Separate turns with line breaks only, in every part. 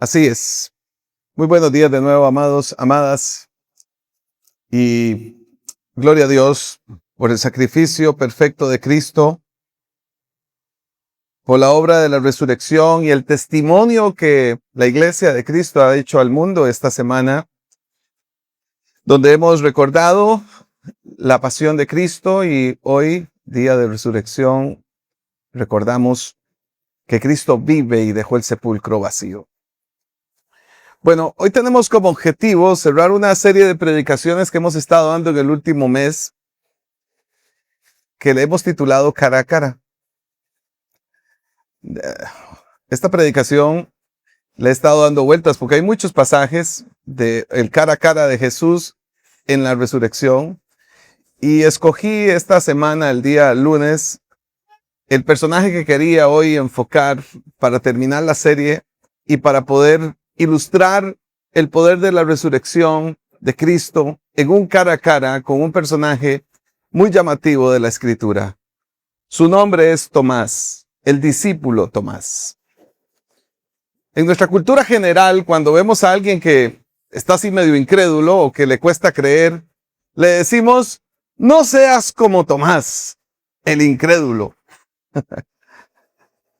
Así es. Muy buenos días de nuevo, amados, amadas. Y gloria a Dios por el sacrificio perfecto de Cristo, por la obra de la resurrección y el testimonio que la Iglesia de Cristo ha hecho al mundo esta semana, donde hemos recordado la pasión de Cristo y hoy, día de resurrección, recordamos que Cristo vive y dejó el sepulcro vacío. Bueno, hoy tenemos como objetivo cerrar una serie de predicaciones que hemos estado dando en el último mes, que le hemos titulado Cara a Cara. Esta predicación le he estado dando vueltas porque hay muchos pasajes de el cara a cara de Jesús en la resurrección, y escogí esta semana, el día lunes, el personaje que quería hoy enfocar para terminar la serie y para poder ilustrar el poder de la resurrección de Cristo en un cara a cara con un personaje muy llamativo de la Escritura. Su nombre es Tomás, el discípulo Tomás. En nuestra cultura general, cuando vemos a alguien que está así medio incrédulo o que le cuesta creer, le decimos: no seas como Tomás, el incrédulo.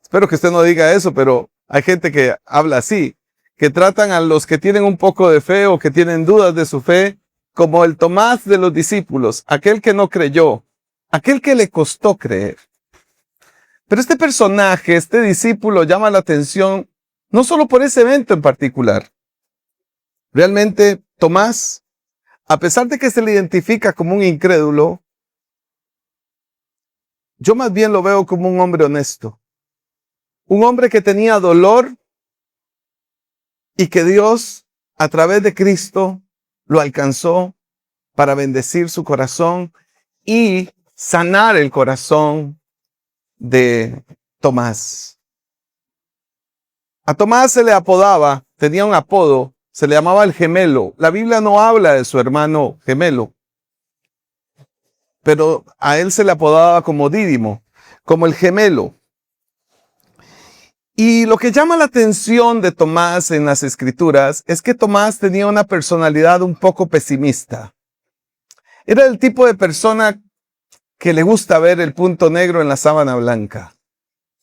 Espero que usted no diga eso, pero hay gente que habla así, que tratan a los que tienen un poco de fe o que tienen dudas de su fe como el Tomás de los discípulos, aquel que no creyó, aquel que le costó creer. Pero este personaje, este discípulo, llama la atención no solo por ese evento en particular. Realmente, Tomás, a pesar de que se le identifica como un incrédulo, yo más bien lo veo como un hombre honesto. Un hombre que tenía dolor y que Dios, a través de Cristo, lo alcanzó para bendecir su corazón y sanar el corazón de Tomás. A Tomás se le apodaba, tenía un apodo, se le llamaba el gemelo. La Biblia no habla de su hermano gemelo, pero a él se le apodaba como Dídimo, como el gemelo. Y lo que llama la atención de Tomás en las Escrituras es que Tomás tenía una personalidad un poco pesimista. Era el tipo de persona que le gusta ver el punto negro en la sábana blanca.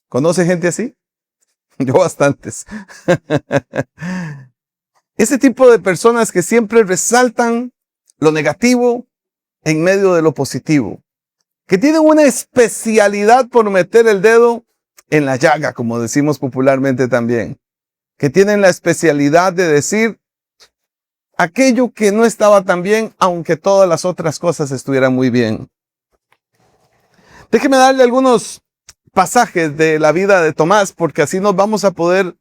¿Conoce gente así? Yo bastantes. Ese tipo de personas que siempre resaltan lo negativo en medio de lo positivo. Que tienen una especialidad por meter el dedo en la llaga, como decimos popularmente también. Que tienen la especialidad de decir aquello que no estaba tan bien, aunque todas las otras cosas estuvieran muy bien. Déjeme darle algunos pasajes de la vida de Tomás, porque así nos vamos a poder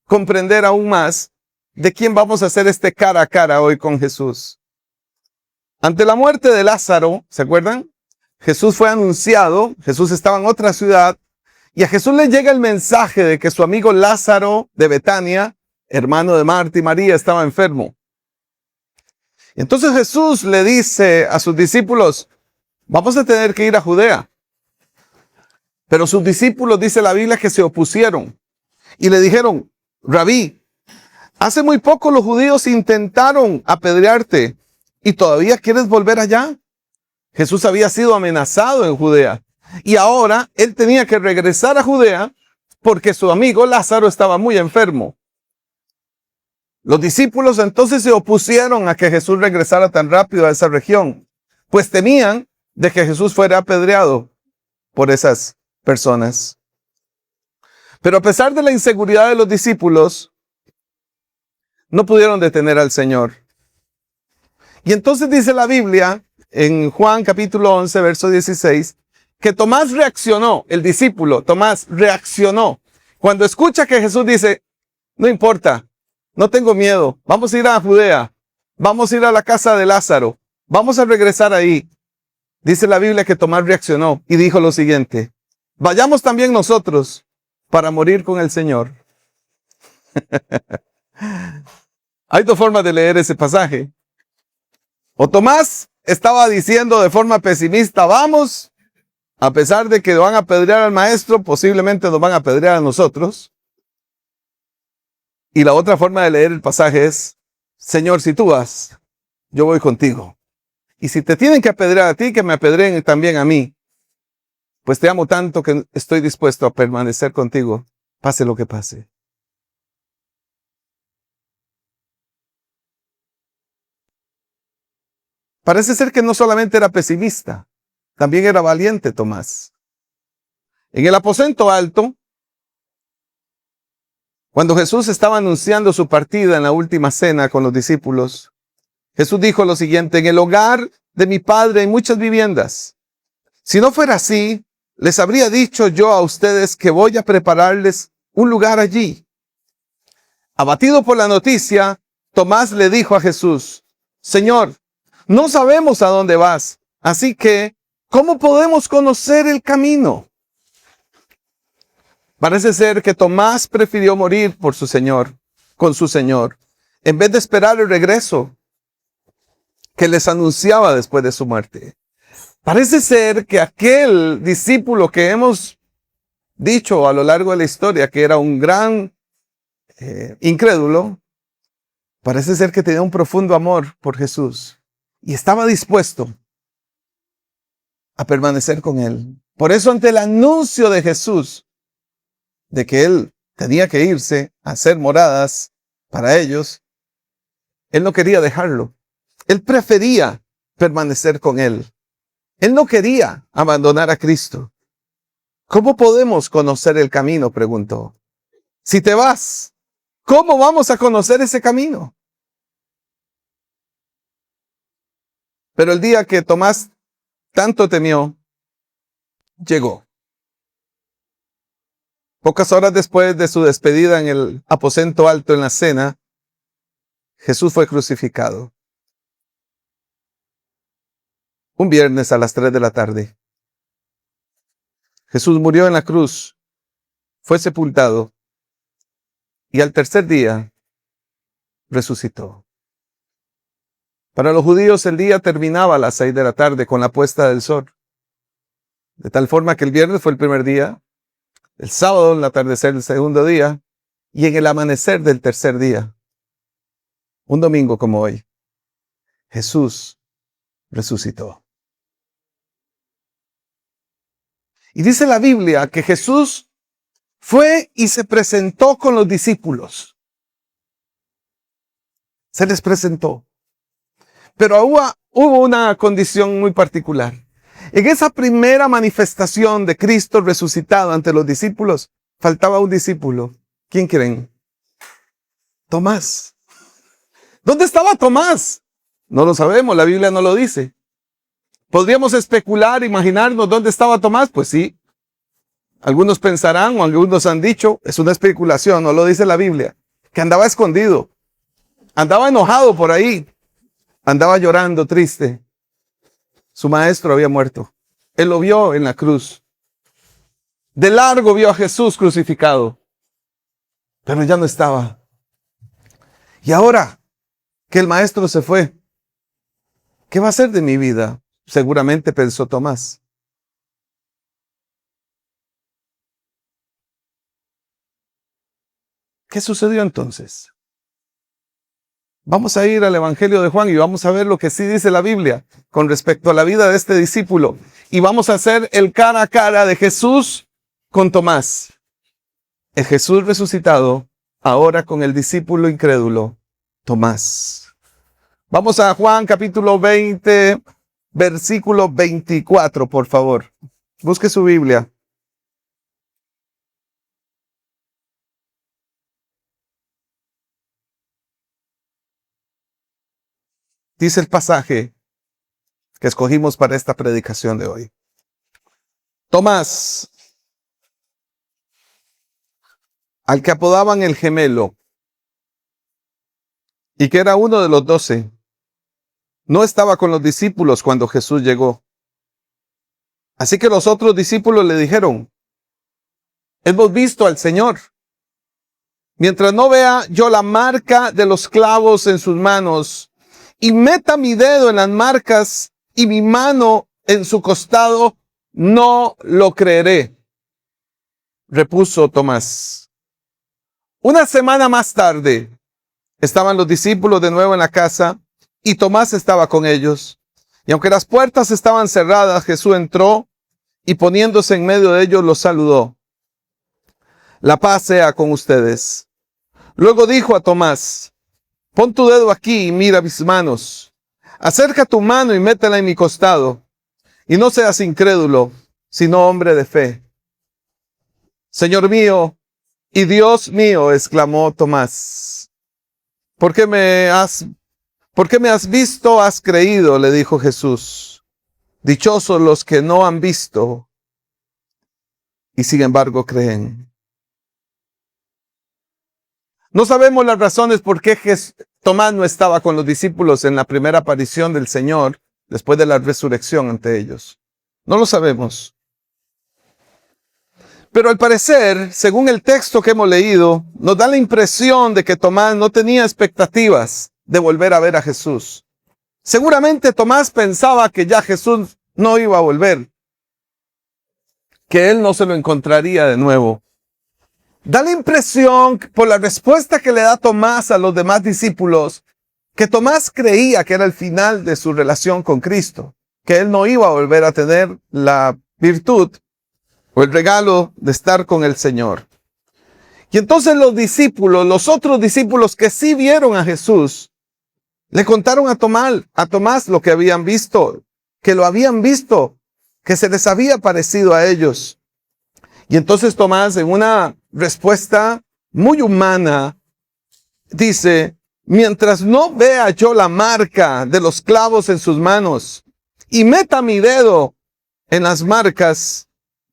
comprender aún más de quién vamos a hacer este cara a cara hoy con Jesús. Ante la muerte de Lázaro, ¿se acuerdan? Jesús fue anunciado, Jesús estaba en otra ciudad, y a Jesús le llega el mensaje de que su amigo Lázaro de Betania, hermano de Marta y María, estaba enfermo. Entonces Jesús le dice a sus discípulos: vamos a tener que ir a Judea. Pero sus discípulos, dice la Biblia, que se opusieron y le dijeron: Rabí, hace muy poco los judíos intentaron apedrearte y todavía quieres volver allá. Jesús había sido amenazado en Judea y ahora él tenía que regresar a Judea porque su amigo Lázaro estaba muy enfermo. Los discípulos entonces se opusieron a que Jesús regresara tan rápido a esa región, pues temían de que Jesús fuera apedreado por esas personas. Pero a pesar de la inseguridad de los discípulos, no pudieron detener al Señor. Y entonces dice la Biblia, en Juan capítulo 11, verso 16, que Tomás reaccionó, el discípulo Tomás reaccionó. Cuando escucha que Jesús dice: no importa, no tengo miedo, vamos a ir a Judea, vamos a ir a la casa de Lázaro, vamos a regresar ahí. Dice la Biblia que Tomás reaccionó y dijo lo siguiente: vayamos también nosotros para morir con el Señor. Hay dos formas de leer ese pasaje. O Tomás estaba diciendo de forma pesimista: vamos, a pesar de que van a apedrear al maestro, posiblemente nos van a apedrear a nosotros. Y la otra forma de leer el pasaje es, Señor, si tú vas, yo voy contigo. Y si te tienen que apedrear a ti, que me apedreen también a mí. Pues te amo tanto que estoy dispuesto a permanecer contigo, pase lo que pase. Parece ser que no solamente era pesimista, también era valiente Tomás. En el aposento alto, cuando Jesús estaba anunciando su partida en la última cena con los discípulos, Jesús dijo lo siguiente: en el hogar de mi Padre hay muchas viviendas. Si no fuera así, les habría dicho yo a ustedes que voy a prepararles un lugar allí. Abatido por la noticia, Tomás le dijo a Jesús: Señor, no sabemos a dónde vas, así que, ¿cómo podemos conocer el camino? Parece ser que Tomás prefirió morir por su Señor, con su Señor, en vez de esperar el regreso que les anunciaba después de su muerte. Parece ser que aquel discípulo que hemos dicho a lo largo de la historia que era un gran incrédulo, parece ser que tenía un profundo amor por Jesús y estaba dispuesto a permanecer con él. Por eso, ante el anuncio de Jesús de que él tenía que irse a hacer moradas para ellos, él no quería dejarlo. Él prefería permanecer con él. Él no quería abandonar a Cristo. ¿Cómo podemos conocer el camino?, preguntó. Si te vas, ¿cómo vamos a conocer ese camino? Pero el día que Tomás tanto temió, llegó. Pocas horas después de su despedida en el aposento alto en la cena, Jesús fue crucificado. Un viernes a las 3 de la tarde. Jesús murió en la cruz, fue sepultado y al tercer día resucitó. Para los judíos el día terminaba a las 6 de la tarde con la puesta del sol. De tal forma que el viernes fue el primer día, el sábado el atardecer del segundo día y en el amanecer del tercer día, un domingo como hoy, Jesús resucitó. Y dice la Biblia que Jesús fue y se presentó con los discípulos. Se les presentó. Pero hubo una condición muy particular. En esa primera manifestación de Cristo resucitado ante los discípulos, faltaba un discípulo. ¿Quién creen? Tomás. ¿Dónde estaba Tomás? No lo sabemos, la Biblia no lo dice. ¿Podríamos especular, imaginarnos dónde estaba Tomás? Pues sí. Algunos pensarán o algunos han dicho, es una especulación, no lo dice la Biblia, que andaba escondido, andaba enojado por ahí, andaba llorando, triste. Su maestro había muerto. Él lo vio en la cruz. De largo vio a Jesús crucificado, pero ya no estaba. Y ahora que el maestro se fue, ¿qué va a hacer de mi vida? Seguramente pensó Tomás. ¿Qué sucedió entonces? Vamos a ir al Evangelio de Juan y vamos a ver lo que sí dice la Biblia con respecto a la vida de este discípulo. Y vamos a hacer el cara a cara de Jesús con Tomás. El Jesús resucitado, ahora con el discípulo incrédulo, Tomás. Vamos a Juan capítulo 20, versículo 24, por favor. Busque su Biblia. Dice el pasaje que escogimos para esta predicación de hoy. Tomás, al que apodaban el gemelo, y que era uno de los 12, no estaba con los discípulos cuando Jesús llegó. Así que los otros discípulos le dijeron: hemos visto al Señor. Mientras no vea yo la marca de los clavos en sus manos, y meta mi dedo en las marcas y mi mano en su costado, no lo creeré. Repuso Tomás: Una semana más tarde, estaban los discípulos de nuevo en la casa y Tomás estaba con ellos. Y aunque las puertas estaban cerradas, Jesús entró y poniéndose en medio de ellos los saludó. La paz sea con ustedes. Luego dijo a Tomás, pon tu dedo aquí y mira mis manos. Acerca tu mano y métela en mi costado. Y no seas incrédulo, sino hombre de fe. Señor mío y Dios mío, exclamó Tomás. ¿Por qué me has visto, has creído? Le dijo Jesús. Dichosos los que no han visto y sin embargo creen. No sabemos las razones por qué Tomás no estaba con los discípulos en la primera aparición del Señor después de la resurrección ante ellos. No lo sabemos. Pero al parecer, según el texto que hemos leído, nos da la impresión de que Tomás no tenía expectativas de volver a ver a Jesús. Seguramente Tomás pensaba que ya Jesús no iba a volver, que él no se lo encontraría de nuevo. Da la impresión, por la respuesta que le da Tomás a los demás discípulos, que Tomás creía que era el final de su relación con Cristo, que él no iba a volver a tener la virtud o el regalo de estar con el Señor. Y entonces los otros discípulos que sí vieron a Jesús, le contaron a Tomás lo que habían visto, que lo habían visto, que se les había parecido a ellos. Y entonces Tomás, en una respuesta muy humana, dice, mientras no vea yo la marca de los clavos en sus manos y meta mi dedo en las marcas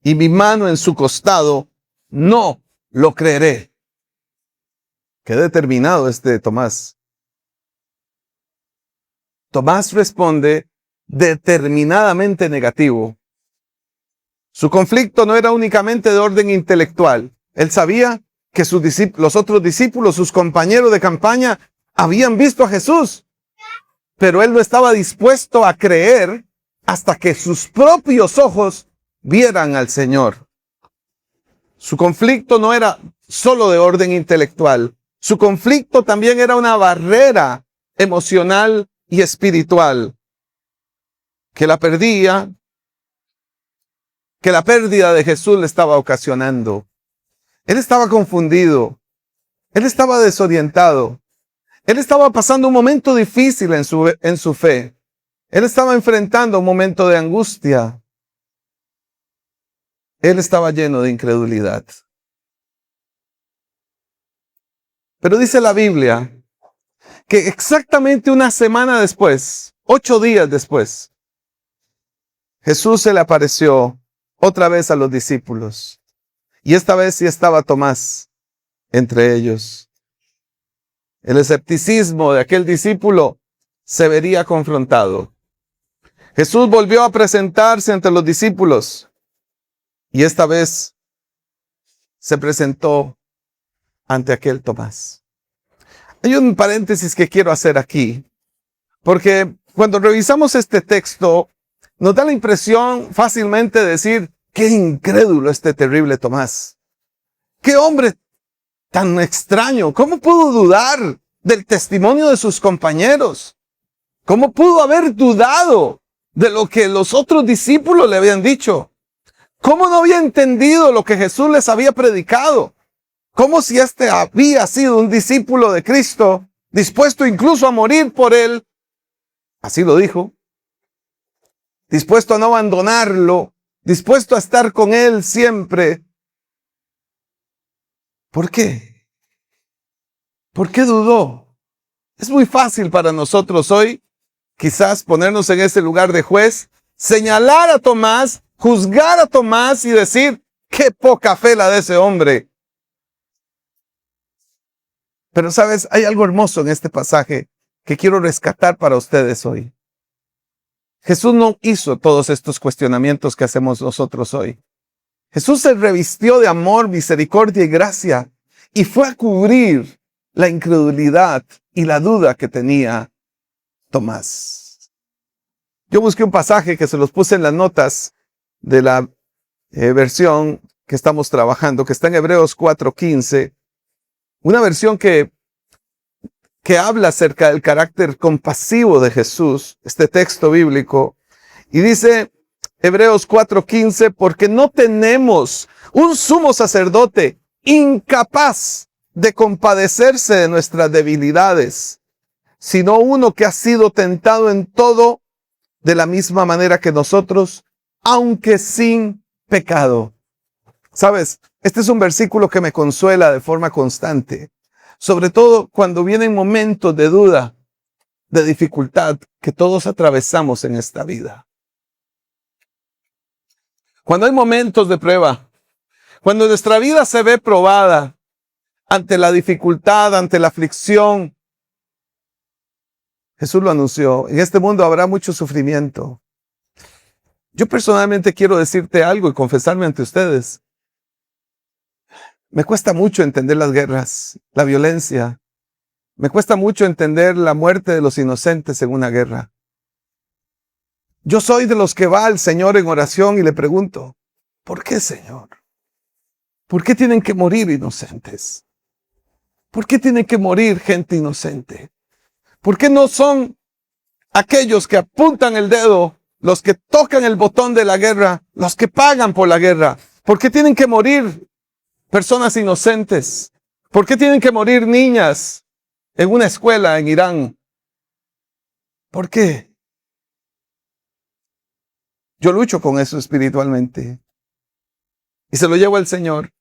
y mi mano en su costado, no lo creeré. Qué determinado Tomás. Tomás responde determinadamente negativo. Su conflicto no era únicamente de orden intelectual. Él sabía que los otros discípulos, sus compañeros de campaña, habían visto a Jesús, pero él no estaba dispuesto a creer hasta que sus propios ojos vieran al Señor. Su conflicto no era solo de orden intelectual. Su conflicto también era una barrera emocional y espiritual que la pérdida de Jesús le estaba ocasionando. Él estaba confundido. Él estaba desorientado. Él estaba pasando un momento difícil en su fe. Él estaba enfrentando un momento de angustia. Él estaba lleno de incredulidad. Pero dice la Biblia que exactamente una semana después, 8 días después, Jesús se le apareció otra vez a los discípulos. Y esta vez sí estaba Tomás entre ellos. El escepticismo de aquel discípulo se vería confrontado. Jesús volvió a presentarse ante los discípulos. Y esta vez se presentó ante aquel Tomás. Hay un paréntesis que quiero hacer aquí, porque cuando revisamos este texto, nos da la impresión fácilmente de decir, qué incrédulo este terrible Tomás. Qué hombre tan extraño. ¿Cómo pudo dudar del testimonio de sus compañeros? ¿Cómo pudo haber dudado de lo que los otros discípulos le habían dicho? ¿Cómo no había entendido lo que Jesús les había predicado? Como si había sido un discípulo de Cristo, dispuesto incluso a morir por él. Así lo dijo. Dispuesto a no abandonarlo, dispuesto a estar con él siempre. ¿Por qué? ¿Por qué dudó? Es muy fácil para nosotros hoy, quizás ponernos en ese lugar de juez, señalar a Tomás, juzgar a Tomás y decir, qué poca fe la de ese hombre. Pero sabes, hay algo hermoso en este pasaje que quiero rescatar para ustedes hoy. Jesús no hizo todos estos cuestionamientos que hacemos nosotros hoy. Jesús se revistió de amor, misericordia y gracia y fue a cubrir la incredulidad y la duda que tenía Tomás. Yo busqué un pasaje que se los puse en las notas de la versión que estamos trabajando, que está en Hebreos 4:15. Una versión que habla acerca del carácter compasivo de Jesús, este texto bíblico, y dice Hebreos 4:15, porque no tenemos un sumo sacerdote incapaz de compadecerse de nuestras debilidades, sino uno que ha sido tentado en todo de la misma manera que nosotros, aunque sin pecado. ¿Sabes? Este es un versículo que me consuela de forma constante, sobre todo cuando vienen momentos de duda, de dificultad que todos atravesamos en esta vida. Cuando hay momentos de prueba, cuando nuestra vida se ve probada ante la dificultad, ante la aflicción, Jesús lo anunció, en este mundo habrá mucho sufrimiento. Yo personalmente quiero decirte algo y confesarme ante ustedes. Me cuesta mucho entender las guerras, la violencia. Me cuesta mucho entender la muerte de los inocentes en una guerra. Yo soy de los que va al Señor en oración y le pregunto, ¿por qué, Señor? ¿Por qué tienen que morir inocentes? ¿Por qué tiene que morir gente inocente? ¿Por qué no son aquellos que apuntan el dedo, los que tocan el botón de la guerra, los que pagan por la guerra? ¿Por qué tienen que morir personas inocentes? ¿Por qué tienen que morir niñas en una escuela en Irán? ¿Por qué? Yo lucho con eso espiritualmente y se lo llevo al Señor.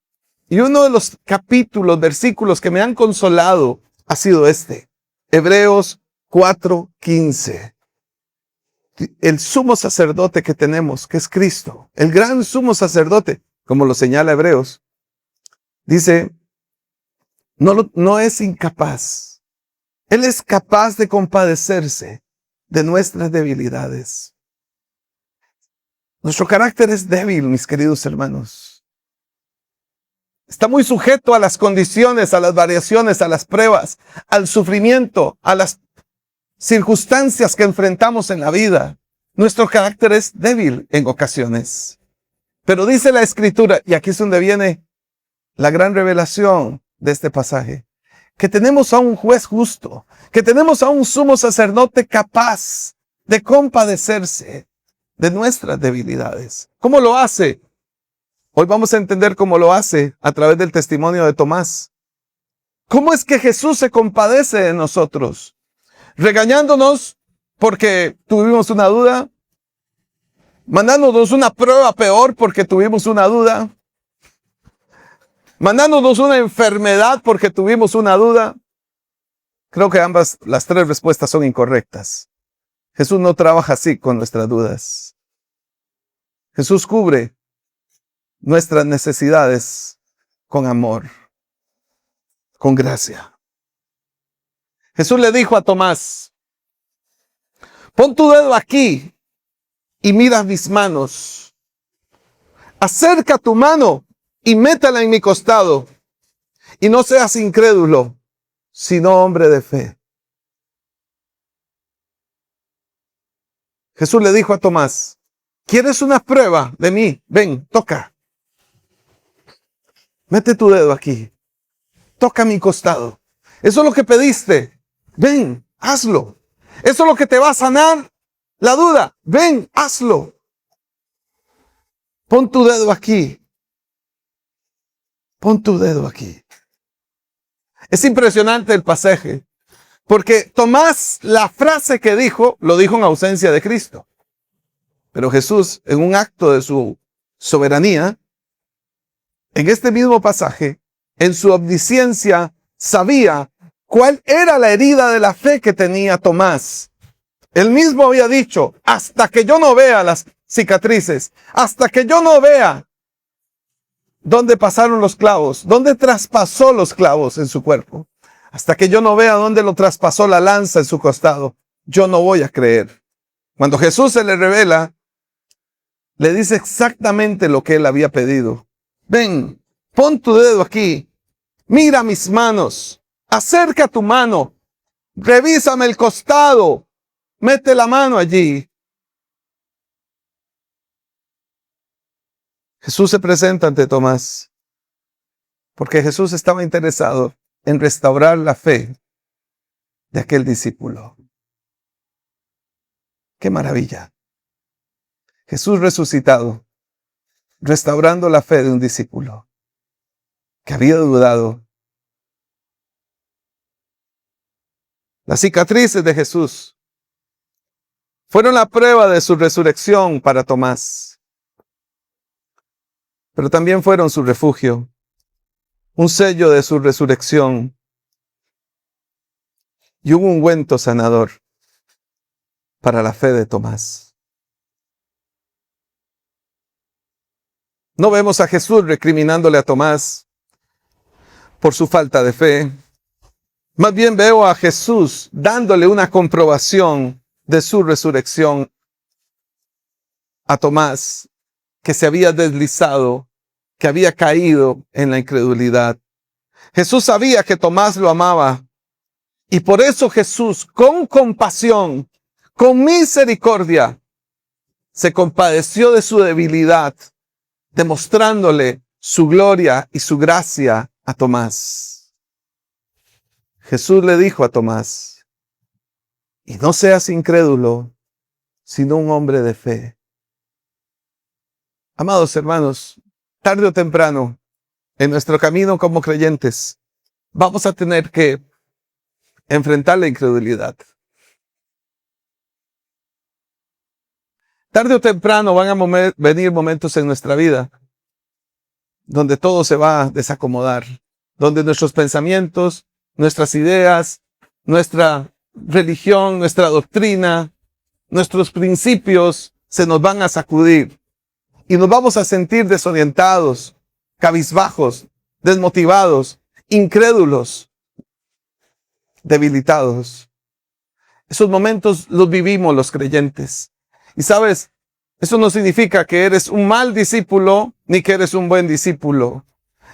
Y uno de los capítulos, versículos que me han consolado ha sido este, Hebreos 4:15. El sumo sacerdote que tenemos, que es Cristo, el gran sumo sacerdote, como lo señala Hebreos, dice, no es incapaz. Él es capaz de compadecerse de nuestras debilidades. Nuestro carácter es débil, mis queridos hermanos. Está muy sujeto a las condiciones, a las variaciones, a las pruebas, al sufrimiento, a las circunstancias que enfrentamos en la vida. Nuestro carácter es débil en ocasiones. Pero dice la Escritura, y aquí es donde viene la gran revelación de este pasaje, que tenemos a un juez justo, que tenemos a un sumo sacerdote capaz de compadecerse de nuestras debilidades. ¿Cómo lo hace? Hoy vamos a entender cómo lo hace a través del testimonio de Tomás. ¿Cómo es que Jesús se compadece de nosotros? Regañándonos porque tuvimos una duda, mandándonos una prueba peor porque tuvimos una duda, mandándonos una enfermedad porque tuvimos una duda. Creo que las tres respuestas son incorrectas. Jesús no trabaja así con nuestras dudas. Jesús cubre nuestras necesidades con amor, con gracia. Jesús le dijo a Tomás, pon tu dedo aquí y mira mis manos. Acerca tu mano y métela en mi costado. Y no seas incrédulo, sino hombre de fe. Jesús le dijo a Tomás, ¿quieres una prueba de mí? Ven, toca. Mete tu dedo aquí. Toca mi costado. Eso es lo que pediste. Ven, hazlo. Eso es lo que te va a sanar la duda. Ven, hazlo. Pon tu dedo aquí. Pon tu dedo aquí. Es impresionante el pasaje, porque Tomás, la frase que dijo, lo dijo en ausencia de Cristo. Pero Jesús, en un acto de su soberanía, en este mismo pasaje, en su omnisciencia, sabía cuál era la herida de la fe que tenía Tomás. Él mismo había dicho, hasta que yo no vea las cicatrices, hasta que yo no vea dónde pasaron los clavos, dónde traspasó los clavos en su cuerpo, hasta que yo no vea dónde lo traspasó la lanza en su costado, yo no voy a creer. Cuando Jesús se le revela, le dice exactamente lo que él había pedido. Ven, pon tu dedo aquí, mira mis manos, acerca tu mano, revísame el costado, mete la mano allí. Jesús se presenta ante Tomás, porque Jesús estaba interesado en restaurar la fe de aquel discípulo. ¡Qué maravilla! Jesús resucitado, restaurando la fe de un discípulo que había dudado. Las cicatrices de Jesús fueron la prueba de su resurrección para Tomás, pero también fueron su refugio, un sello de su resurrección y un ungüento sanador para la fe de Tomás. No vemos a Jesús recriminándole a Tomás por su falta de fe. Más bien veo a Jesús dándole una comprobación de su resurrección a Tomás, que se había deslizado, que había caído en la incredulidad. Jesús sabía que Tomás lo amaba, y por eso Jesús, con compasión, con misericordia, se compadeció de su debilidad, demostrándole su gloria y su gracia a Tomás. Jesús le dijo a Tomás: y no seas incrédulo, sino un hombre de fe. Amados hermanos, tarde o temprano, en nuestro camino como creyentes, vamos a tener que enfrentar la incredulidad. Tarde o temprano van a venir momentos en nuestra vida donde todo se va a desacomodar, donde nuestros pensamientos, nuestras ideas, nuestra religión, nuestra doctrina, nuestros principios se nos van a sacudir y nos vamos a sentir desorientados, cabizbajos, desmotivados, incrédulos, debilitados. Esos momentos los vivimos los creyentes. Y sabes, eso no significa que eres un mal discípulo ni que eres un buen discípulo.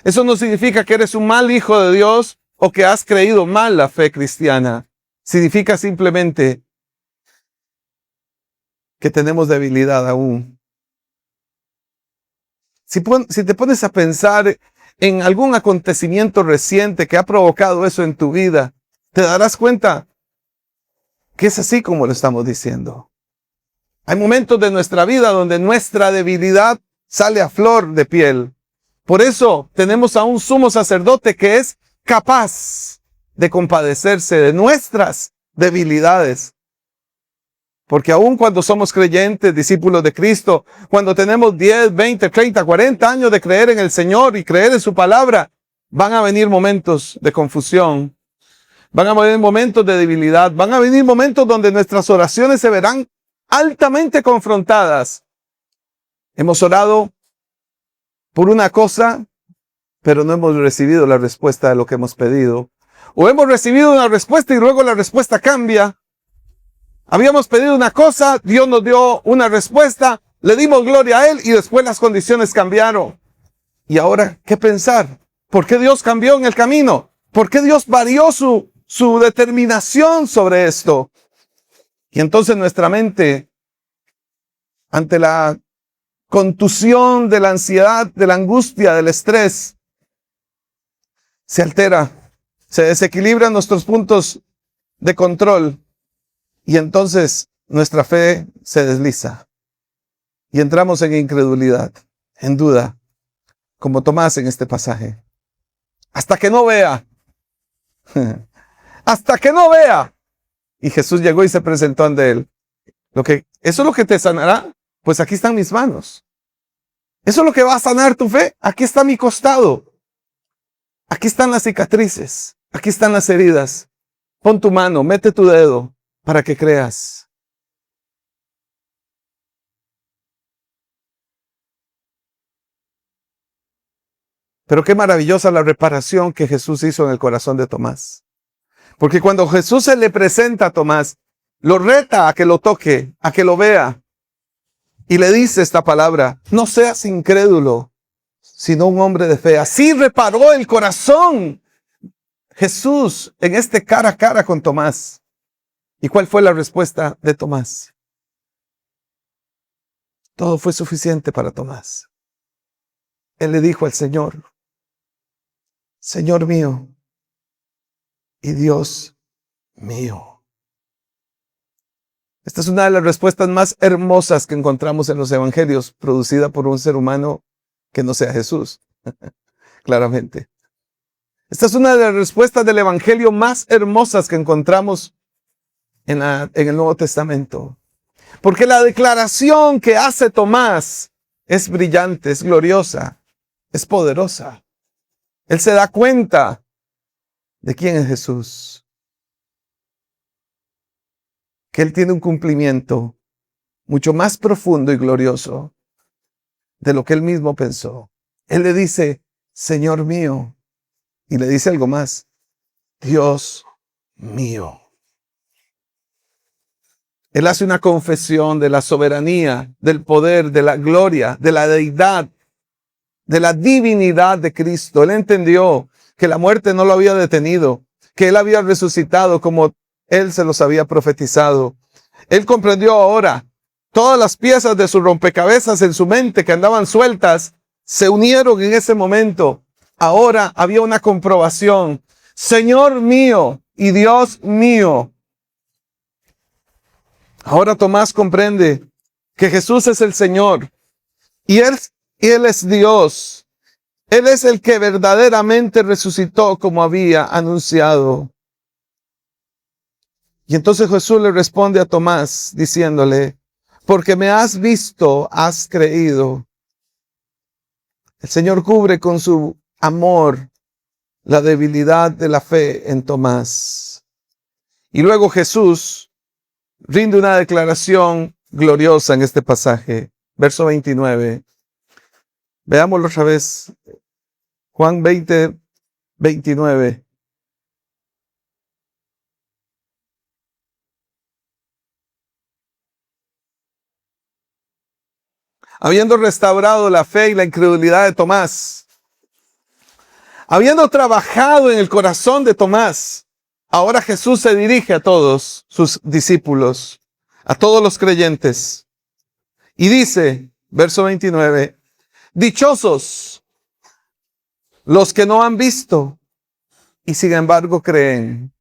Eso no significa que eres un mal hijo de Dios o que has creído mal la fe cristiana. Significa simplemente que tenemos debilidad aún. Si te pones a pensar en algún acontecimiento reciente que ha provocado eso en tu vida, te darás cuenta que es así como lo estamos diciendo. Hay momentos de nuestra vida donde nuestra debilidad sale a flor de piel. Por eso tenemos a un sumo sacerdote que es capaz de compadecerse de nuestras debilidades. Porque aun cuando somos creyentes, discípulos de Cristo, cuando tenemos 10, 20, 30, 40 años de creer en el Señor y creer en su palabra, van a venir momentos de confusión, van a venir momentos de debilidad, van a venir momentos donde nuestras oraciones se verán altamente confrontadas. Hemos orado por una cosa, pero no hemos recibido la respuesta de lo que hemos pedido. O hemos recibido una respuesta y luego la respuesta cambia. Habíamos pedido una cosa, Dios nos dio una respuesta, le dimos gloria a Él y después las condiciones cambiaron. Y ahora, ¿qué pensar? ¿Por qué Dios cambió en el camino? ¿Por qué Dios varió su determinación sobre esto? Y entonces nuestra mente, ante la contusión de la ansiedad, de la angustia, del estrés, se altera, se desequilibran nuestros puntos de control y entonces nuestra fe se desliza y entramos en incredulidad, en duda, como Tomás en este pasaje. Hasta que no vea, hasta que no vea. Y Jesús llegó y se presentó ante él. ¿Eso es lo que te sanará? Pues aquí están mis manos. ¿Eso es lo que va a sanar tu fe? Aquí está mi costado. Aquí están las cicatrices. Aquí están las heridas. Pon tu mano, mete tu dedo para que creas. Pero qué maravillosa la reparación que Jesús hizo en el corazón de Tomás. Porque cuando Jesús se le presenta a Tomás, lo reta a que lo toque, a que lo vea. Y le dice esta palabra: no seas incrédulo, sino un hombre de fe. Así reparó el corazón Jesús en este cara a cara con Tomás. ¿Y cuál fue la respuesta de Tomás? Todo fue suficiente para Tomás. Él le dijo al Señor: Señor mío y Dios mío. Esta es una de las respuestas más hermosas que encontramos en los evangelios, producida por un ser humano que no sea Jesús, claramente. Esta es una de las respuestas del evangelio más hermosas que encontramos en el Nuevo Testamento. Porque la declaración que hace Tomás es brillante, es gloriosa, es poderosa. Él se da cuenta de quién es Jesús. Que Él tiene un cumplimiento mucho más profundo y glorioso de lo que Él mismo pensó. Él le dice, Señor mío, y le dice algo más, Dios mío. Él hace una confesión de la soberanía, del poder, de la gloria, de la deidad, de la divinidad de Cristo. Él entendió que la muerte no lo había detenido, que Él había resucitado como Él se los había profetizado. Él comprendió ahora todas las piezas de su rompecabezas en su mente que andaban sueltas, se unieron en ese momento. Ahora había una comprobación. Señor mío y Dios mío. Ahora Tomás comprende que Jesús es el Señor y Él es Dios. Él es el que verdaderamente resucitó como había anunciado. Y entonces Jesús le responde a Tomás diciéndole, porque me has visto, has creído. El Señor cubre con su amor la debilidad de la fe en Tomás. Y luego Jesús rinde una declaración gloriosa en este pasaje. Verso 29. Veámoslo otra vez. Juan 20, 29. Habiendo restaurado la fe y la incredulidad de Tomás, habiendo trabajado en el corazón de Tomás, ahora Jesús se dirige a todos sus discípulos, a todos los creyentes, y dice, verso 29, dichosos los que no han visto y sin embargo creen.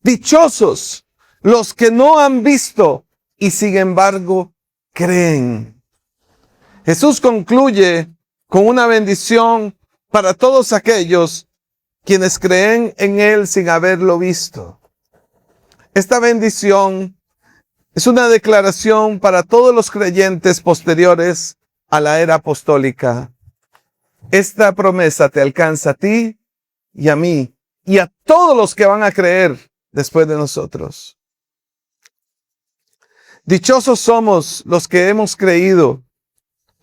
Dichosos los que no han visto y sin embargo creen. Jesús concluye con una bendición para todos aquellos quienes creen en Él sin haberlo visto. Esta bendición es una declaración para todos los creyentes posteriores a la era apostólica. Esta promesa te alcanza a ti y a mí y a todos los que van a creer después de nosotros. Dichosos somos los que hemos creído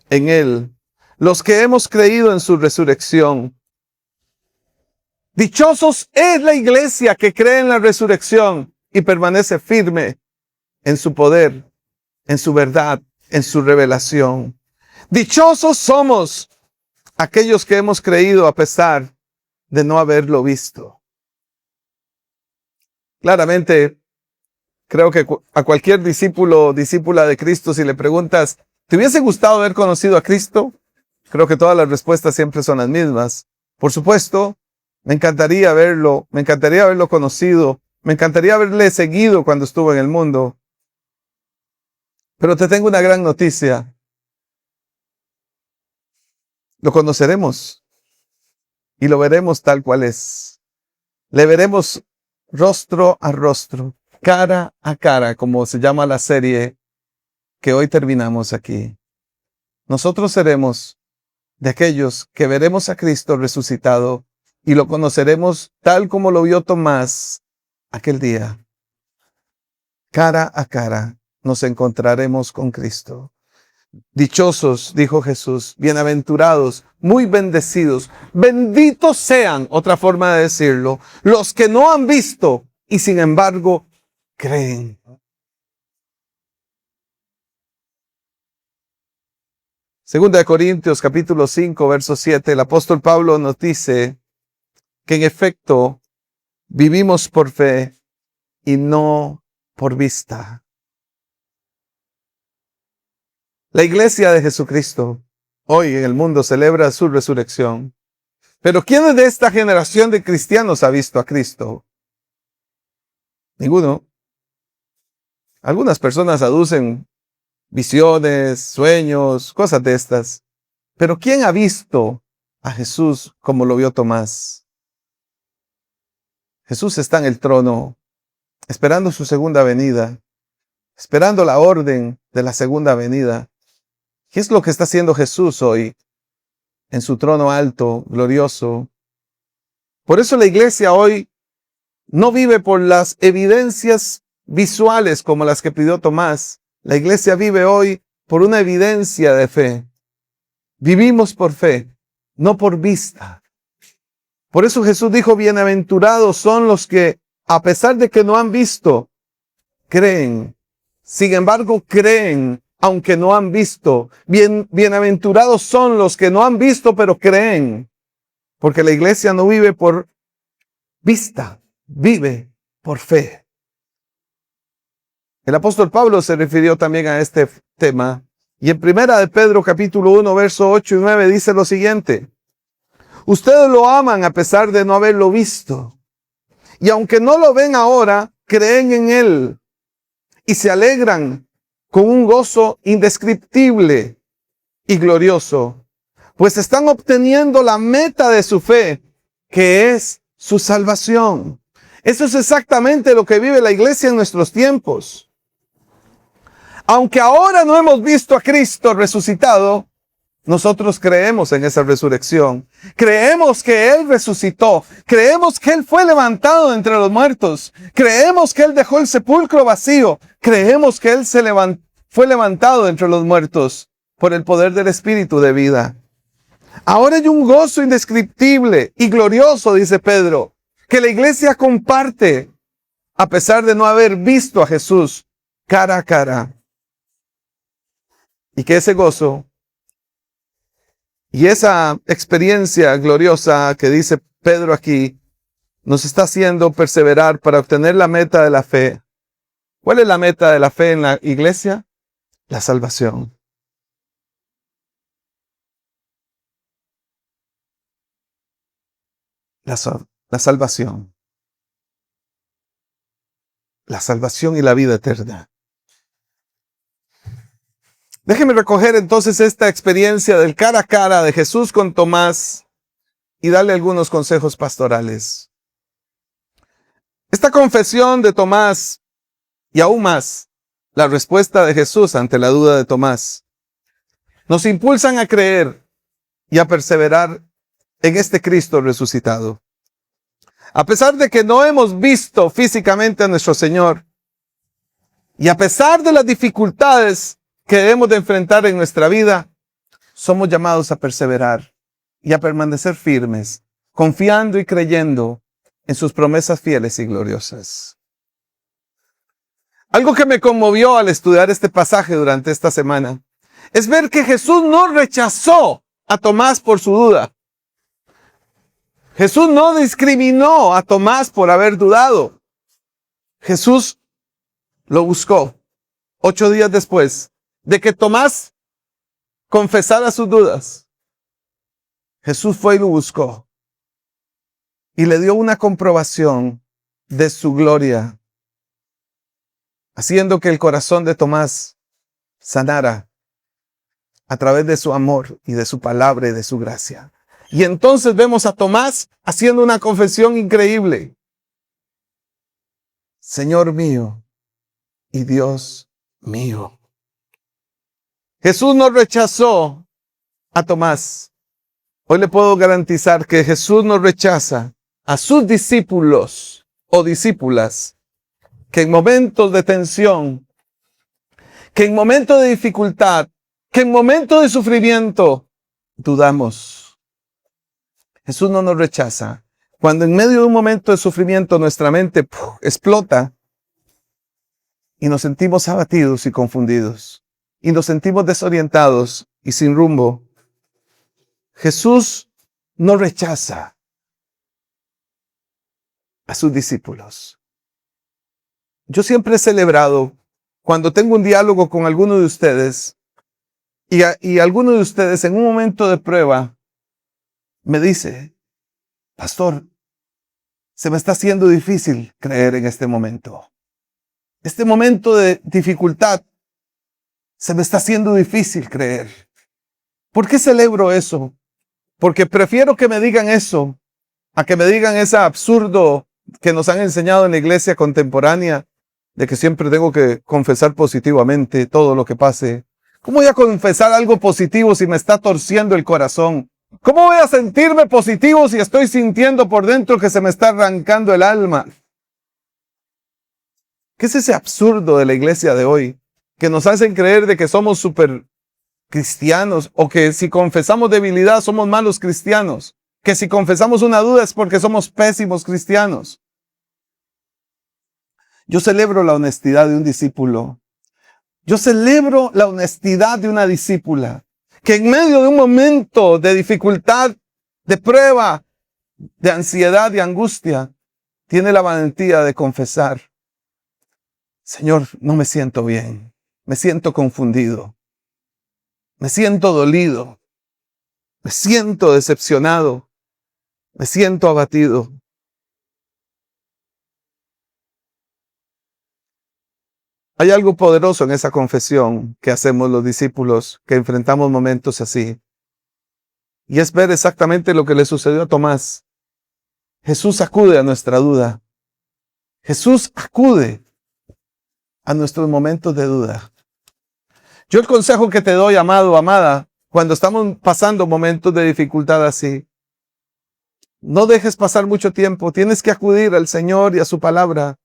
en Él, los que hemos creído en su resurrección. Dichosos es la iglesia que cree en la resurrección y permanece firme en su poder, en su verdad, en su revelación. Dichosos somos aquellos que hemos creído a pesar de no haberlo visto. Claramente, creo que a cualquier discípulo o discípula de Cristo, si le preguntas, ¿te hubiese gustado haber conocido a Cristo? Creo que todas las respuestas siempre son las mismas. Por supuesto, me encantaría verlo, me encantaría haberlo conocido, me encantaría haberle seguido cuando estuvo en el mundo. Pero te tengo una gran noticia. Lo conoceremos y lo veremos tal cual es. Le veremos rostro a rostro, cara a cara, como se llama la serie que hoy terminamos aquí. Nosotros seremos de aquellos que veremos a Cristo resucitado y lo conoceremos tal como lo vio Tomás aquel día. Cara a cara nos encontraremos con Cristo. Dichosos, dijo Jesús, bienaventurados, muy bendecidos, benditos sean, otra forma de decirlo, los que no han visto y sin embargo creen. Segunda de Corintios capítulo 5, verso 7, el apóstol Pablo nos dice que en efecto vivimos por fe y no por vista. La iglesia de Jesucristo hoy en el mundo celebra su resurrección, Pero ¿quién de esta generación de cristianos ha visto a Cristo? Ninguno. Algunas personas aducen visiones, sueños, cosas de estas. Pero ¿quién ha visto a Jesús como lo vio Tomás? Jesús está en el trono, esperando su segunda venida, esperando la orden de la segunda venida. ¿Qué es lo que está haciendo Jesús hoy en su trono alto, glorioso? Por eso la iglesia hoy no vive por las evidencias visuales como las que pidió Tomás. La iglesia vive hoy por una evidencia de fe. Vivimos por fe, no por vista. Por eso Jesús dijo, bienaventurados son los que, a pesar de que no han visto, creen. Sin embargo, creen, aunque no han visto. Bienaventurados son los que no han visto, pero creen. Porque la iglesia no vive por vista, vive por fe. El apóstol Pablo se refirió también a este tema. Y en Primera de Pedro, capítulo 1, verso 8 y 9, dice lo siguiente. Ustedes lo aman a pesar de no haberlo visto. Y aunque no lo ven ahora, creen en Él. Y se alegran con un gozo indescriptible y glorioso. Pues están obteniendo la meta de su fe, que es su salvación. Eso es exactamente lo que vive la iglesia en nuestros tiempos. Aunque ahora no hemos visto a Cristo resucitado, nosotros creemos en esa resurrección. Creemos que Él resucitó. Creemos que Él fue levantado entre los muertos. Creemos que Él dejó el sepulcro vacío. Creemos que Él fue levantado entre los muertos por el poder del Espíritu de vida. Ahora hay un gozo indescriptible y glorioso, dice Pedro, que la iglesia comparte a pesar de no haber visto a Jesús cara a cara. Y que ese gozo y esa experiencia gloriosa que dice Pedro aquí nos está haciendo perseverar para obtener la meta de la fe. ¿Cuál es la meta de la fe en la iglesia? La salvación. La salvación. La salvación y la vida eterna. Déjenme recoger entonces esta experiencia del cara a cara de Jesús con Tomás y darle algunos consejos pastorales. Esta confesión de Tomás y aún más la respuesta de Jesús ante la duda de Tomás nos impulsan a creer y a perseverar en este Cristo resucitado. A pesar de que no hemos visto físicamente a nuestro Señor y a pesar de las dificultades que debemos de enfrentar en nuestra vida, somos llamados a perseverar y a permanecer firmes, confiando y creyendo en sus promesas fieles y gloriosas. Algo que me conmovió al estudiar este pasaje durante esta semana es ver que Jesús no rechazó a Tomás por su duda. Jesús no discriminó a Tomás por haber dudado. Jesús lo buscó 8 días después de que Tomás confesara sus dudas. Jesús fue y lo buscó y le dio una comprobación de su gloria, haciendo que el corazón de Tomás sanara a través de su amor y de su palabra y de su gracia. Y entonces vemos a Tomás haciendo una confesión increíble. Señor mío y Dios mío. Jesús no rechazó a Tomás. Hoy le puedo garantizar que Jesús no rechaza a sus discípulos o discípulas que en momentos de tensión, que en momentos de dificultad, que en momentos de sufrimiento dudamos. Jesús no nos rechaza. Cuando en medio de un momento de sufrimiento nuestra mente explota y nos sentimos abatidos y confundidos y nos sentimos desorientados y sin rumbo, Jesús no rechaza a sus discípulos. Yo siempre he celebrado cuando tengo un diálogo con alguno de ustedes y alguno de ustedes en un momento de prueba me dice, pastor, se me está haciendo difícil creer en este momento. Este momento de dificultad, se me está haciendo difícil creer. ¿Por qué celebro eso? Porque prefiero que me digan eso a que me digan ese absurdo que nos han enseñado en la iglesia contemporánea de que siempre tengo que confesar positivamente todo lo que pase. ¿Cómo voy a confesar algo positivo si me está torciendo el corazón? ¿Cómo voy a sentirme positivo si estoy sintiendo por dentro que se me está arrancando el alma? ¿Qué es ese absurdo de la iglesia de hoy? Que nos hacen creer de que somos súper cristianos o que si confesamos debilidad somos malos cristianos. Que si confesamos una duda es porque somos pésimos cristianos. Yo celebro la honestidad de un discípulo. Yo celebro la honestidad de una discípula que en medio de un momento de dificultad, de prueba, de ansiedad y angustia, tiene la valentía de confesar: Señor, no me siento bien, me siento confundido, me siento dolido, me siento decepcionado, me siento abatido. Hay algo poderoso en esa confesión que hacemos los discípulos que enfrentamos momentos así. Y es ver exactamente lo que le sucedió a Tomás. Jesús acude a nuestra duda. Jesús acude a nuestros momentos de duda. Yo el consejo que te doy, amado, amada, cuando estamos pasando momentos de dificultad así, no dejes pasar mucho tiempo. Tienes que acudir al Señor y a su palabra.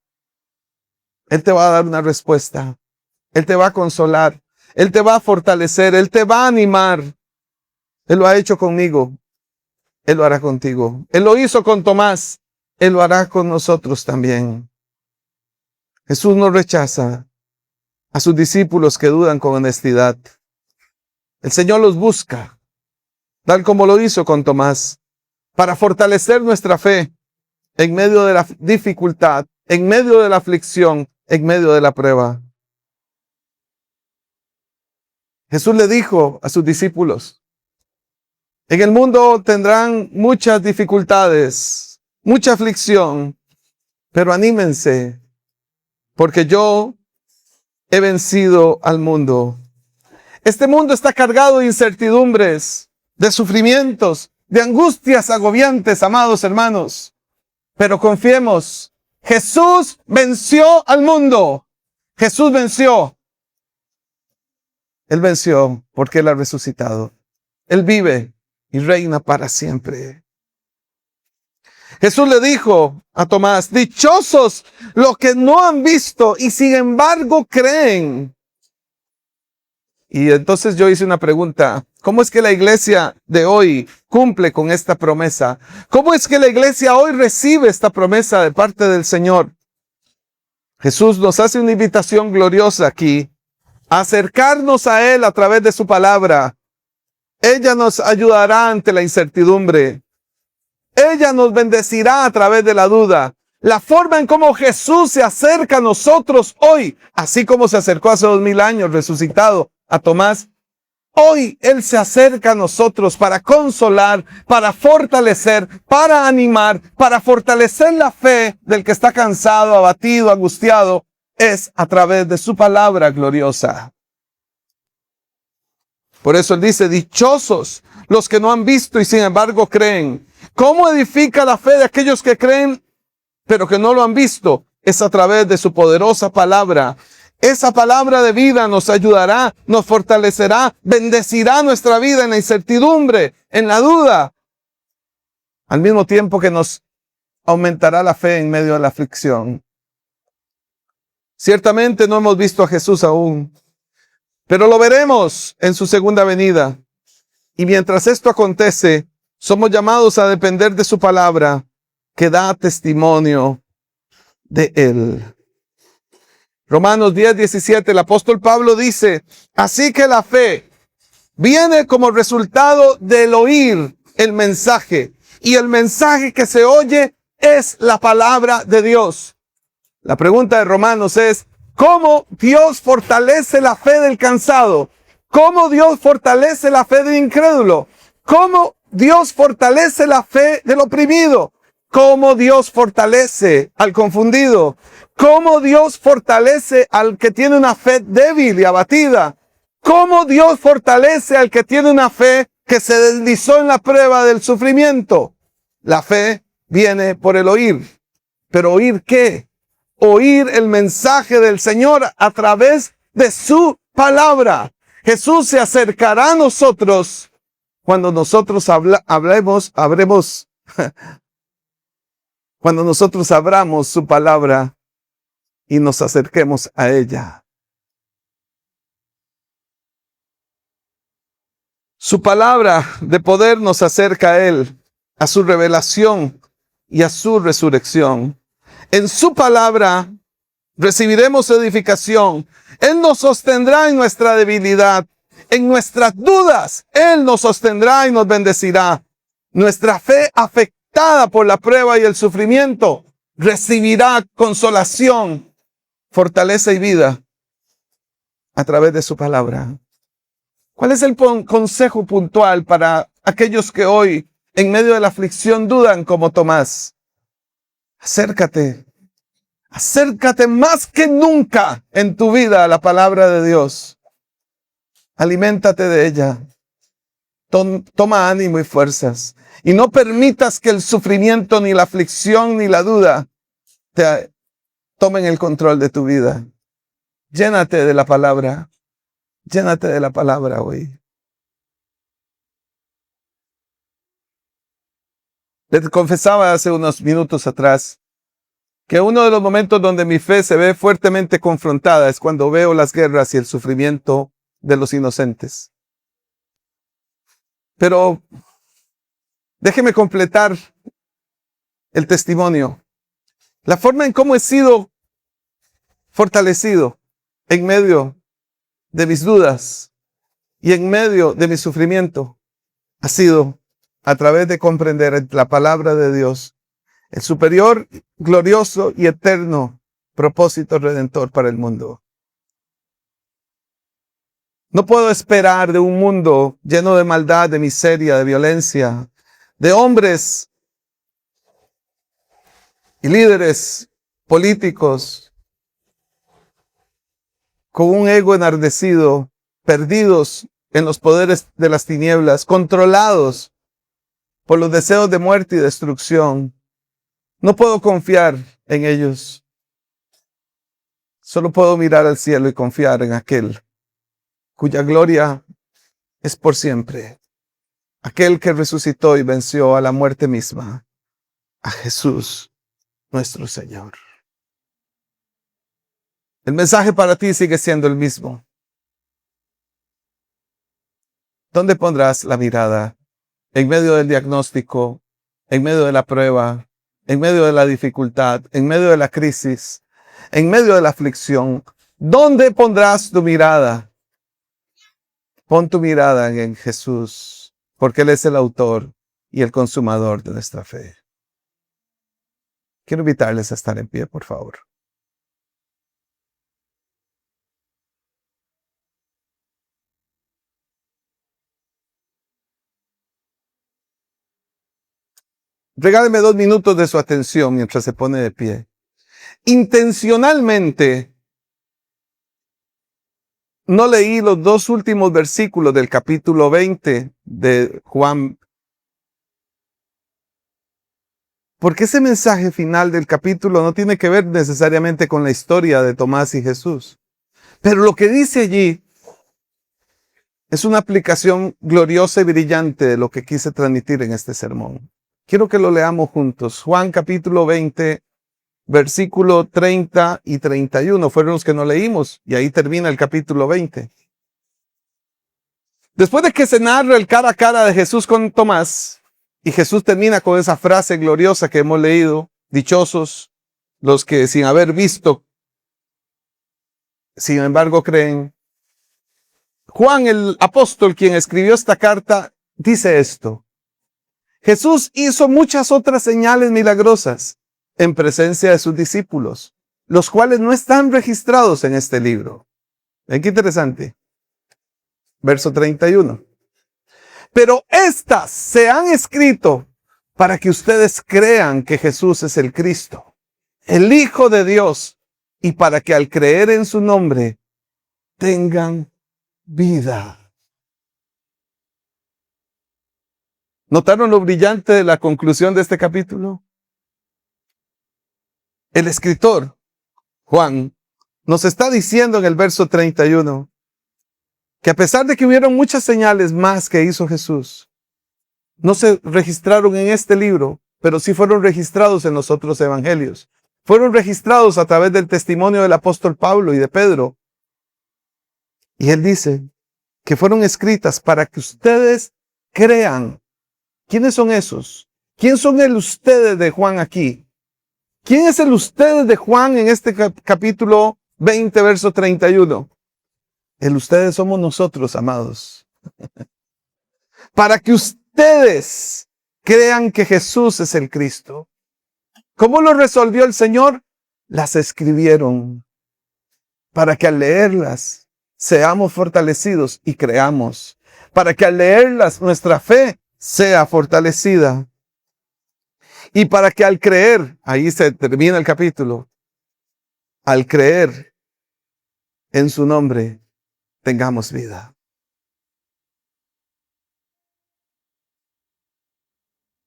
Él te va a dar una respuesta. Él te va a consolar. Él te va a fortalecer. Él te va a animar. Él lo ha hecho conmigo. Él lo hará contigo. Él lo hizo con Tomás. Él lo hará con nosotros también. Jesús no rechaza a sus discípulos que dudan con honestidad. El Señor los busca, tal como lo hizo con Tomás, para fortalecer nuestra fe en medio de la dificultad, en medio de la aflicción, en medio de la prueba. Jesús le dijo a sus discípulos: en el mundo tendrán muchas dificultades, mucha aflicción, pero anímense, porque yo he vencido al mundo. Este mundo está cargado de incertidumbres, de sufrimientos, de angustias agobiantes, amados hermanos. Pero confiemos, Jesús venció al mundo. Jesús venció. Él venció porque Él ha resucitado. Él vive y reina para siempre. Jesús le dijo a Tomás: dichosos los que no han visto y sin embargo creen. Y entonces yo hice una pregunta: ¿cómo es que la iglesia de hoy cumple con esta promesa? ¿Cómo es que la iglesia hoy recibe esta promesa de parte del Señor? Jesús nos hace una invitación gloriosa aquí, a acercarnos a Él a través de su palabra. Ella nos ayudará ante la incertidumbre. Ella nos bendecirá a través de la duda. La forma en cómo Jesús se acerca a nosotros hoy, así como se acercó hace 2000 años resucitado a Tomás, hoy Él se acerca a nosotros para consolar, para fortalecer, para animar, para fortalecer la fe del que está cansado, abatido, angustiado. Es a través de su palabra gloriosa. Por eso Él dice: dichosos los que no han visto y sin embargo creen. ¿Cómo edifica la fe de aquellos que creen pero que no lo han visto? Es a través de su poderosa palabra. Esa palabra de vida nos ayudará, nos fortalecerá, bendecirá nuestra vida en la incertidumbre, en la duda, al mismo tiempo que nos aumentará la fe en medio de la aflicción. Ciertamente no hemos visto a Jesús aún, pero lo veremos en su segunda venida. Y mientras esto acontece, somos llamados a depender de su palabra, que da testimonio de Él. Romanos 10:17, el apóstol Pablo dice: así que la fe viene como resultado del oír el mensaje, y el mensaje que se oye es la palabra de Dios. La pregunta de Romanos es: ¿cómo Dios fortalece la fe del cansado? ¿Cómo Dios fortalece la fe del incrédulo? ¿Cómo Dios fortalece la fe del oprimido. ¿Cómo Dios fortalece al confundido? ¿Cómo Dios fortalece al que tiene una fe débil y abatida? ¿Cómo Dios fortalece al que tiene una fe que se deslizó en la prueba del sufrimiento? La fe viene por el oír. ¿Pero oír qué? Oír el mensaje del Señor a través de su palabra. Jesús se acercará a nosotros cuando nosotros cuando nosotros abramos su palabra y nos acerquemos a ella. Su palabra de poder nos acerca a Él, a su revelación y a su resurrección. En su palabra recibiremos edificación. Él nos sostendrá en nuestra debilidad. En nuestras dudas, Él nos sostendrá y nos bendecirá. Nuestra fe afectada por la prueba y el sufrimiento recibirá consolación, fortaleza y vida a través de su palabra. ¿Cuál es el consejo puntual para aquellos que hoy, en medio de la aflicción, dudan como Tomás? Acércate más que nunca en tu vida a la palabra de Dios. Aliméntate de ella. Toma ánimo y fuerzas. Y no permitas que el sufrimiento, ni la aflicción, ni la duda te tomen el control de tu vida. Llénate de la palabra. Llénate de la palabra hoy. Les confesaba hace unos minutos atrás que uno de los momentos donde mi fe se ve fuertemente confrontada es cuando veo las guerras y el sufrimiento de los inocentes. Pero déjeme completar el testimonio. La forma en cómo he sido fortalecido en medio de mis dudas y en medio de mi sufrimiento ha sido a través de comprender la palabra de Dios, el superior, glorioso y eterno propósito redentor para el mundo. No puedo esperar de un mundo lleno de maldad, de miseria, de violencia, de hombres y líderes políticos con un ego enardecido, perdidos en los poderes de las tinieblas, controlados por los deseos de muerte y destrucción. No puedo confiar en ellos. Solo puedo mirar al cielo y confiar en aquel cuya gloria es por siempre. Aquel que resucitó y venció a la muerte misma, a Jesús, nuestro Señor. El mensaje para ti sigue siendo el mismo. ¿Dónde pondrás la mirada? En medio del diagnóstico, en medio de la prueba, en medio de la dificultad, en medio de la crisis, en medio de la aflicción. ¿Dónde pondrás tu mirada? Pon tu mirada en Jesús, porque Él es el autor y el consumador de nuestra fe. Quiero invitarles a estar en pie, por favor. Regáleme 2 minutos de su atención mientras se pone de pie. Intencionalmente no leí los 2 últimos versículos del capítulo 20 de Juan, porque ese mensaje final del capítulo no tiene que ver necesariamente con la historia de Tomás y Jesús. Pero lo que dice allí es una aplicación gloriosa y brillante de lo que quise transmitir en este sermón. Quiero que lo leamos juntos. Juan capítulo 20, versículo 30 y 31 fueron los que no leímos, y ahí termina el capítulo 20. Después de que se narra el cara a cara de Jesús con Tomás, y Jesús termina con esa frase gloriosa que hemos leído: dichosos los que sin haber visto, sin embargo creen. Juan, el apóstol, quien escribió esta carta, dice esto: Jesús hizo muchas otras señales milagrosas en presencia de sus discípulos, los cuales no están registrados en este libro. ¿Ven qué interesante? Verso 31. Pero estas se han escrito para que ustedes crean que Jesús es el Cristo, el Hijo de Dios, y para que al creer en su nombre tengan vida. ¿Notaron lo brillante de la conclusión de este capítulo? El escritor, Juan, nos está diciendo en el verso 31 que a pesar de que hubieron muchas señales más que hizo Jesús, no se registraron en este libro, pero sí fueron registrados en los otros evangelios. Fueron registrados a través del testimonio del apóstol Pablo y de Pedro. Y él dice que fueron escritas para que ustedes crean. ¿Quiénes son esos? ¿Quién son el ustedes de Juan aquí? ¿Quién es el ustedes de Juan en este capítulo 20, verso 31? El ustedes somos nosotros, amados. Para que ustedes crean que Jesús es el Cristo. ¿Cómo lo resolvió el Señor? Las escribieron para que al leerlas seamos fortalecidos y creamos. Para que al leerlas nuestra fe sea fortalecida. Y para que al creer, ahí se termina el capítulo, al creer en su nombre, tengamos vida.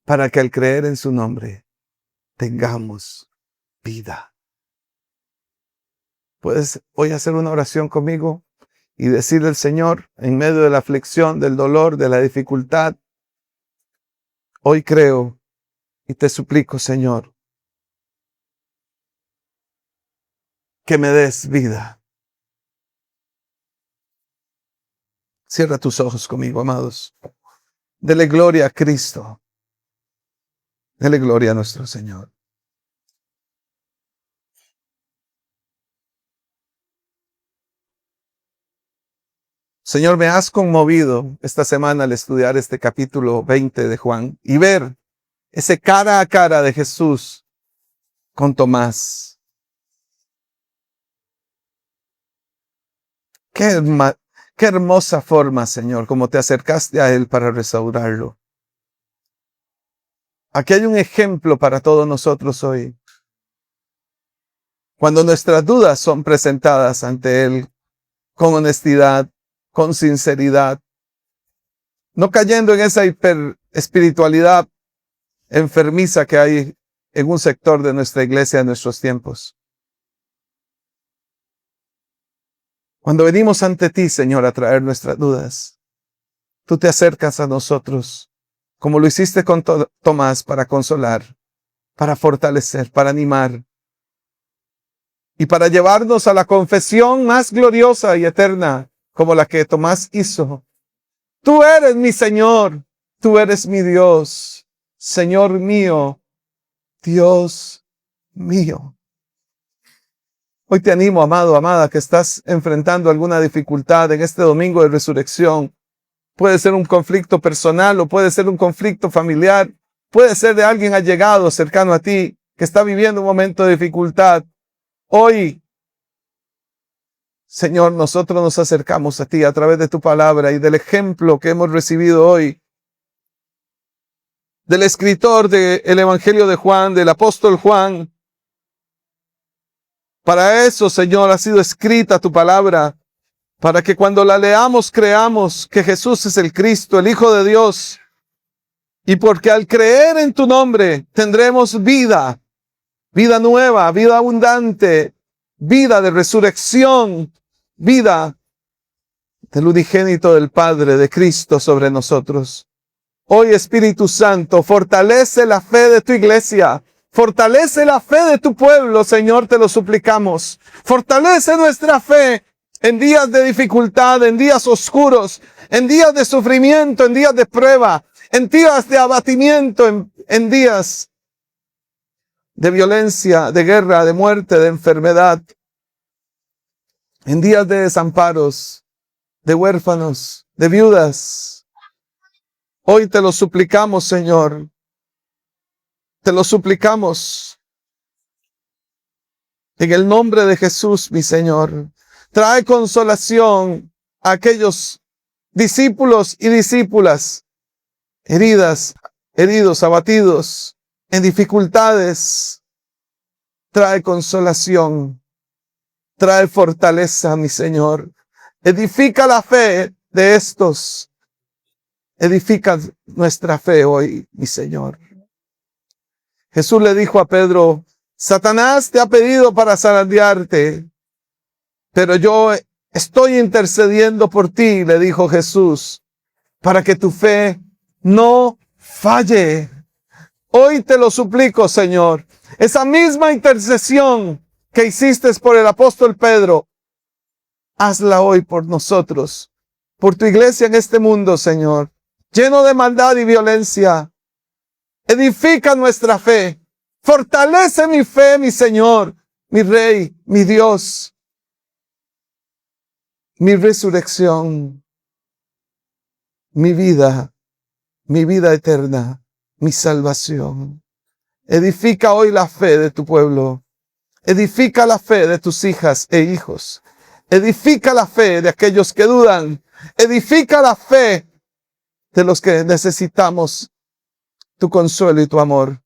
Para que al creer en su nombre, tengamos vida. ¿Puedes hoy hacer una oración conmigo y decirle al Señor, en medio de la aflicción, del dolor, de la dificultad, hoy creo y te suplico, Señor, que me des vida? Cierra tus ojos conmigo, amados. Dele gloria a Cristo. Dele gloria a nuestro Señor. Señor, me has conmovido esta semana al estudiar este capítulo 20 de Juan y ver ese cara a cara de Jesús con Tomás. Qué hermosa forma, Señor, como te acercaste a Él para restaurarlo. Aquí hay un ejemplo para todos nosotros hoy. Cuando nuestras dudas son presentadas ante Él con honestidad, con sinceridad, no cayendo en esa hiperespiritualidad enfermiza que hay en un sector de nuestra iglesia en nuestros tiempos. Cuando venimos ante ti, Señor, a traer nuestras dudas, tú te acercas a nosotros, como lo hiciste con Tomás, para consolar, para fortalecer, para animar y para llevarnos a la confesión más gloriosa y eterna, como la que Tomás hizo. Tú eres mi Señor, tú eres mi Dios, Señor mío, Dios mío. Hoy te animo, amado, amada, que estás enfrentando alguna dificultad en este domingo de resurrección. Puede ser un conflicto personal o puede ser un conflicto familiar. Puede ser de alguien allegado, cercano a ti, que está viviendo un momento de dificultad. Hoy, Señor, nosotros nos acercamos a ti a través de tu palabra y del ejemplo que hemos recibido hoy del escritor del Evangelio de Juan, del apóstol Juan. Para eso, Señor, ha sido escrita tu palabra, para que cuando la leamos creamos que Jesús es el Cristo, el Hijo de Dios, y porque al creer en tu nombre tendremos vida, vida nueva, vida abundante, vida de resurrección, vida del unigénito del Padre, de Cristo sobre nosotros. Hoy, Espíritu Santo, fortalece la fe de tu iglesia. Fortalece la fe de tu pueblo, Señor, te lo suplicamos. Fortalece nuestra fe en días de dificultad, en días oscuros, en días de sufrimiento, en días de prueba, en días de abatimiento, en días de violencia, de guerra, de muerte, de enfermedad, en días de desamparos, de huérfanos, de viudas. Hoy te lo suplicamos, Señor. Te lo suplicamos. En el nombre de Jesús, mi Señor. Trae consolación a aquellos discípulos y discípulas heridas, heridos, abatidos, en dificultades. Trae consolación, trae fortaleza, mi Señor. Edifica la fe de estos. Edifica nuestra fe hoy, mi Señor. Jesús le dijo a Pedro, Satanás te ha pedido para zarandearte, pero yo estoy intercediendo por ti, le dijo Jesús, para que tu fe no falle. Hoy te lo suplico, Señor, esa misma intercesión que hiciste por el apóstol Pedro, hazla hoy por nosotros, por tu iglesia en este mundo, Señor, lleno de maldad y violencia. Edifica nuestra fe, fortalece mi fe, mi Señor, mi Rey, mi Dios, mi resurrección, mi vida eterna, mi salvación. Edifica hoy la fe de tu pueblo. Edifica la fe de tus hijas e hijos. Edifica la fe de aquellos que dudan. Edifica la fe de los que necesitamos tu consuelo y tu amor,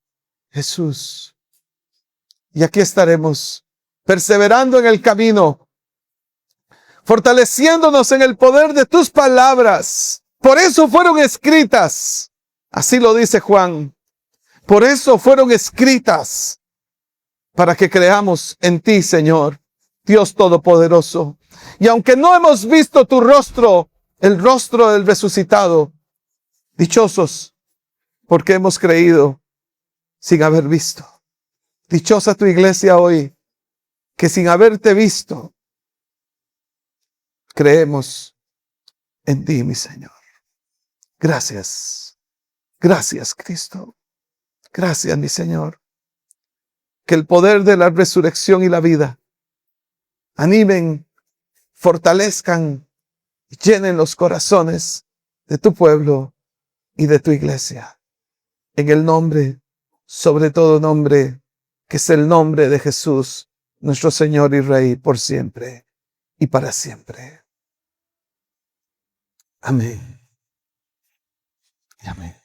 Jesús. Y aquí estaremos, perseverando en el camino, fortaleciéndonos en el poder de tus palabras. Por eso fueron escritas. Así lo dice Juan. Por eso fueron escritas, para que creamos en ti, Señor, Dios Todopoderoso. Y aunque no hemos visto tu rostro, el rostro del resucitado, dichosos, porque hemos creído sin haber visto. Dichosa tu iglesia hoy, que sin haberte visto, creemos en ti, mi Señor. Gracias. Gracias, Cristo. Gracias, mi Señor. Que el poder de la resurrección y la vida animen, fortalezcan y llenen los corazones de tu pueblo y de tu iglesia. En el nombre, sobre todo nombre, que es el nombre de Jesús, nuestro Señor y Rey, por siempre y para siempre. Amén. Amén.